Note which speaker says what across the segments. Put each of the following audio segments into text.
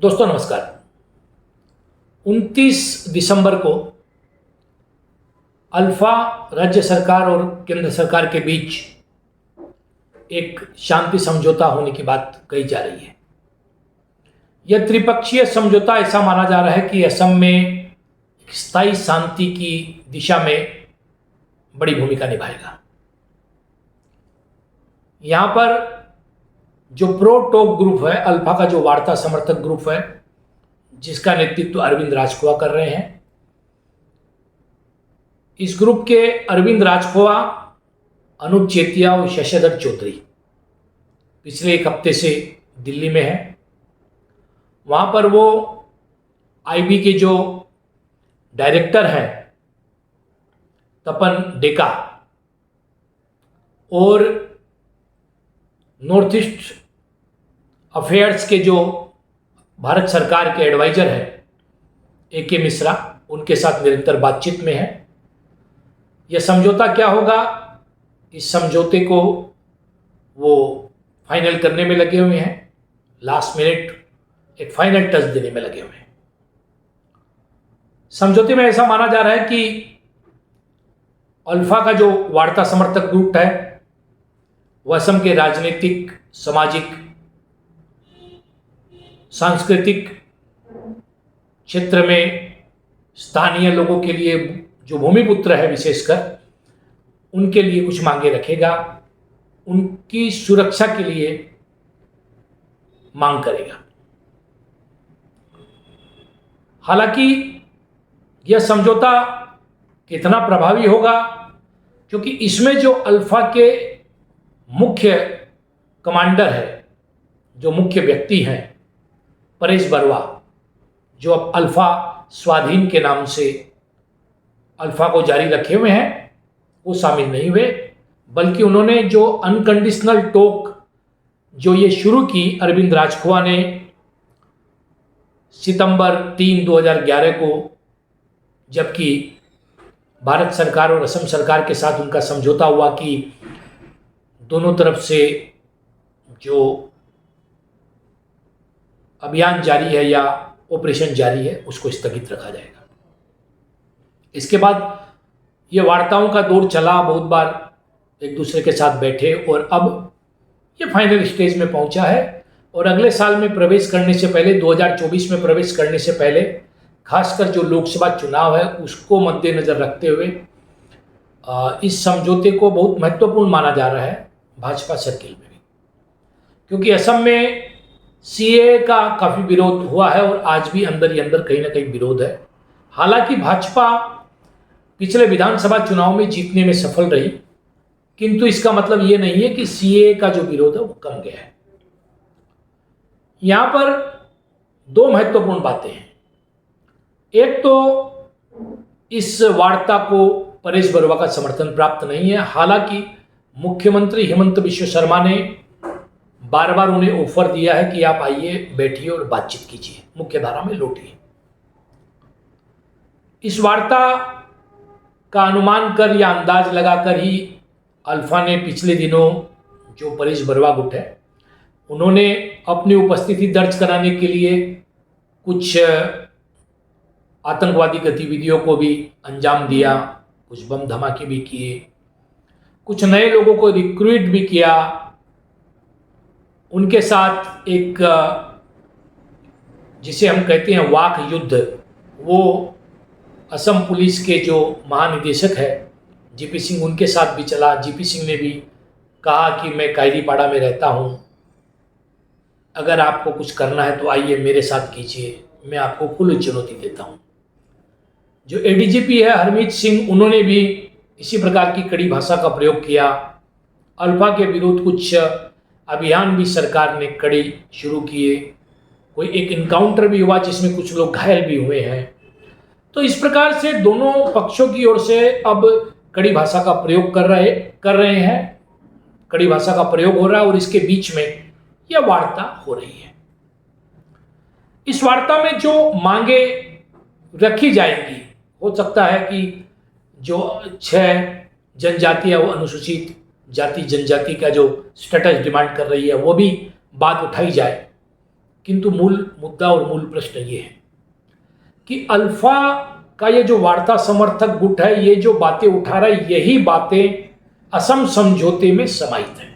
Speaker 1: दोस्तों नमस्कार। 29 दिसंबर को अल्फा राज्य सरकार और केंद्र सरकार के बीच एक शांति समझौता होने की बात कही जा रही है। यह त्रिपक्षीय समझौता ऐसा माना जा रहा है कि असम में स्थायी शांति की दिशा में बड़ी भूमिका निभाएगा। यहाँ पर जो प्रो टोक ग्रुप है, अल्फा का जो वार्ता समर्थक ग्रुप है, जिसका नेतृत्व अरविंद राजखोवा कर रहे हैं, इस ग्रुप के अरविंद राजखोवा, अनूप चेतिया और शशधर चौधरी पिछले एक हफ्ते से दिल्ली में है। वहाँ पर वो आईबी के जो डायरेक्टर हैं तपन डेका और नॉर्थ ईस्ट अफेयर्स के जो भारत सरकार के एडवाइजर हैं AK मिश्रा, उनके साथ निरंतर बातचीत में है। यह समझौता क्या होगा, इस समझौते को वो फाइनल करने में लगे हुए हैं। लास्ट मिनट एक फाइनल टच देने में लगे हुए हैं। समझौते में ऐसा माना जा रहा है कि अल्फा का जो वार्ता समर्थक ग्रुप है वह असम के राजनीतिक, सामाजिक, सांस्कृतिक क्षेत्र में स्थानीय लोगों के लिए जो भूमिपुत्र है विशेषकर, उनके लिए कुछ मांगे रखेगा, उनकी सुरक्षा के लिए मांग करेगा। हालांकि यह समझौता कितना प्रभावी होगा, क्योंकि इसमें जो अल्फा के मुख्य कमांडर है, जो मुख्य व्यक्ति हैं, परेश बरवा, जो अब अल्फा स्वाधीन के नाम से अल्फा को जारी रखे हुए हैं, वो शामिल नहीं हुए, बल्कि उन्होंने जो अनकंडीशनल टॉक जो ये शुरू की अरविंद राजखोवा ने सितंबर 3, 2011 को, जबकि भारत सरकार और असम सरकार के साथ उनका समझौता हुआ कि दोनों तरफ से जो अभियान जारी है या ऑपरेशन जारी है उसको स्थगित रखा जाएगा। इसके बाद ये वार्ताओं का दौर चला, बहुत बार एक दूसरे के साथ बैठे और अब ये फाइनल स्टेज में पहुंचा है। और अगले साल में प्रवेश करने से पहले, 2024 में प्रवेश करने से पहले, खासकर जो लोकसभा चुनाव है उसको मद्देनजर रखते हुए इस समझौते को बहुत महत्वपूर्ण माना जा रहा है भाजपा सर्किल में भी, क्योंकि असम में CAA का काफ़ी विरोध हुआ है और आज भी अंदर ही अंदर कहीं ना कहीं विरोध है। हालांकि भाजपा पिछले विधानसभा चुनाव में जीतने में सफल रही, किंतु इसका मतलब ये नहीं है कि CAA का जो विरोध है वो कम गया है। यहाँ पर दो महत्वपूर्ण बातें हैं। एक तो इस वार्ता को परेश बरुआ का समर्थन प्राप्त नहीं है। हालांकि मुख्यमंत्री हेमंत बिश्व शर्मा ने बार बार उन्हें ऑफर दिया है कि आप आइए, बैठिए और बातचीत कीजिए, मुख्य धारा में लौटिए। इस वार्ता का अनुमान कर या अंदाज लगाकर ही अल्फा ने पिछले दिनों जो परेश बरुआ गुट है, उन्होंने अपनी उपस्थिति दर्ज कराने के लिए कुछ आतंकवादी गतिविधियों को भी अंजाम दिया, कुछ बम धमाके भी किए, कुछ नए लोगों को रिक्रूट भी किया। उनके साथ एक जिसे हम कहते हैं वाक युद्ध, वो असम पुलिस के जो महानिदेशक है GP सिंह, उनके साथ भी चला। GP सिंह ने भी कहा कि मैं कायरीपाड़ा में रहता हूँ, अगर आपको कुछ करना है तो आइए मेरे साथ कीजिए, मैं आपको खुली चुनौती देता हूँ। जो ADGP है हरमीत सिंह, उन्होंने भी इसी प्रकार की कड़ी भाषा का प्रयोग किया। अल्फा के विरुद्ध कुछ अभियान भी सरकार ने कड़ी शुरू किए। कोई एक इनकाउंटर भी हुआ जिसमें कुछ लोग घायल भी हुए हैं। तो इस प्रकार से दोनों पक्षों की ओर से अब कड़ी भाषा का प्रयोग कर रहे हैं। कड़ी भाषा का प्रयोग हो रहा है और इसके बीच में यह वार्ता हो रही है। इस वार्ता में जो मांगे रखी जाएंगी, हो सकता है कि जो 6 जनजाति है वो अनुसूचित जाति जनजाति का जो स्टेटस डिमांड कर रही है वो भी बात उठाई जाए किंतु मूल मुद्दा और मूल प्रश्न ये है कि अल्फा का ये जो वार्ता समर्थक गुट है, ये जो बातें उठा रहा है, यही बातें असम समझौते में समाहित है।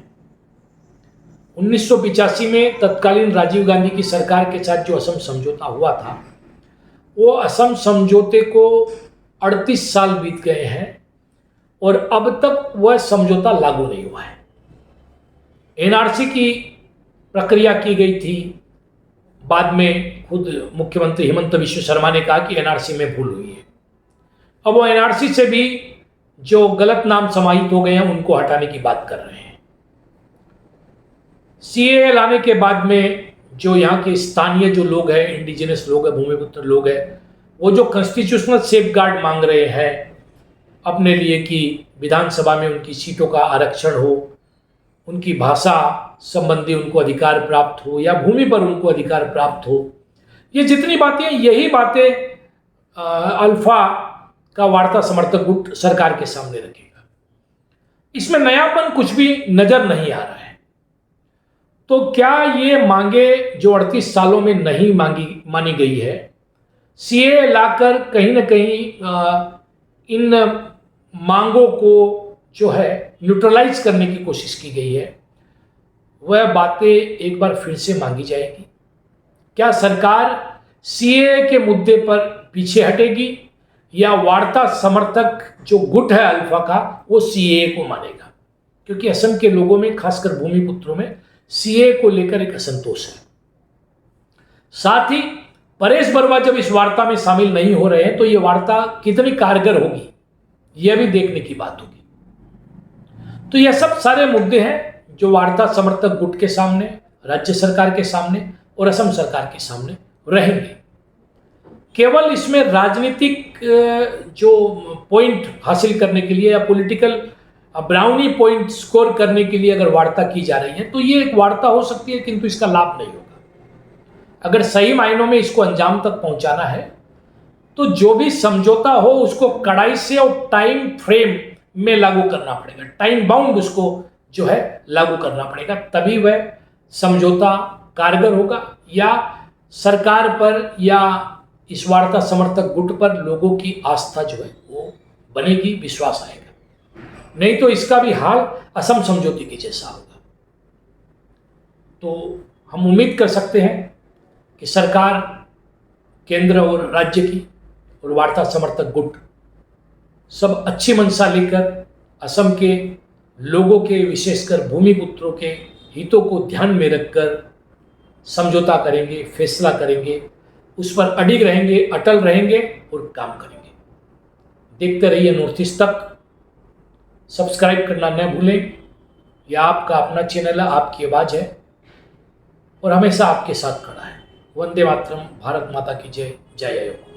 Speaker 1: 1985 में तत्कालीन राजीव गांधी की सरकार के साथ जो असम समझौता हुआ था, वो असम समझौते को 38 साल बीत गए हैं और अब तक वह समझौता लागू नहीं हुआ है। एनआरसी की प्रक्रिया की गई थी, बाद में खुद मुख्यमंत्री हिमंत बिश्व शर्मा ने कहा कि एनआरसी में भूल हुई है। अब वो एनआरसी से भी जो गलत नाम समाहित हो गए हैं उनको हटाने की बात कर रहे हैं। सीएए लाने के बाद में जो यहाँ के स्थानीय जो लोग हैं, इंडिजिनस लोग हैं, भूमिपुत्र लोग हैं, वो जो कॉन्स्टिट्यूशनल सेफगार्ड मांग रहे हैं अपने लिए कि विधानसभा में उनकी सीटों का आरक्षण हो, उनकी भाषा संबंधी उनको अधिकार प्राप्त हो या भूमि पर उनको अधिकार प्राप्त हो, ये जितनी बातें हैं, यही बातें अल्फा का वार्ता समर्थक गुट सरकार के सामने रखेगा। इसमें नयापन कुछ भी नजर नहीं आ रहा है। तो क्या ये मांगे जो 38 सालों में नहीं मानी गई है, सीए लाकर कहीं ना कहीं इन मांगों को जो है न्यूट्रलाइज करने की कोशिश की गई है, वह बातें एक बार फिर से मांगी जाएगी? क्या सरकार सीए के मुद्दे पर पीछे हटेगी या वार्ता समर्थक जो गुट है अल्फा का, वो सीए को मानेगा? क्योंकि असम के लोगों में, खासकर भूमिपुत्रों में, सीए को लेकर एक असंतोष है। साथ ही परेश बरवा जब इस वार्ता में शामिल नहीं हो रहे हैं तो ये वार्ता कितनी कारगर होगी, यह भी देखने की बात होगी। तो यह सब सारे मुद्दे हैं जो वार्ता समर्थक गुट के सामने, राज्य सरकार के सामने और असम सरकार के सामने रहेंगे। केवल इसमें राजनीतिक जो पॉइंट हासिल करने के लिए या पॉलिटिकल ब्राउनी पॉइंट स्कोर करने के लिए अगर वार्ता की जा रही है तो ये एक वार्ता हो सकती है, किंतु इसका लाभ नहीं होगा। अगर सही मायनों में इसको अंजाम तक पहुंचाना है तो जो भी समझौता हो उसको कड़ाई से और टाइम फ्रेम में लागू करना पड़ेगा, टाइम बाउंड उसको जो है लागू करना पड़ेगा, तभी वह समझौता कारगर होगा या सरकार पर या इस वार्ता समर्थक गुट पर लोगों की आस्था जो है वो बनेगी, विश्वास आएगा। नहीं तो इसका भी हाल असम समझौते के जैसा होगा। तो हम उम्मीद कर सकते हैं कि सरकार, केंद्र और राज्य की और वार्ता समर्थक गुट सब अच्छी मंशा लेकर असम के लोगों के, विशेषकर भूमिपुत्रों के हितों को ध्यान में रखकर समझौता करेंगे, फैसला करेंगे, उस पर अडिग रहेंगे, अटल रहेंगे और काम करेंगे। देखते रहिए नॉर्थ ईस्ट तक। सब्सक्राइब करना न भूलें। यह आपका अपना चैनल है, आपकी आवाज़ है और हमेशा आपके साथ खड़ा है। वंदे मातरम। भारत माता की जय। जय आयोग।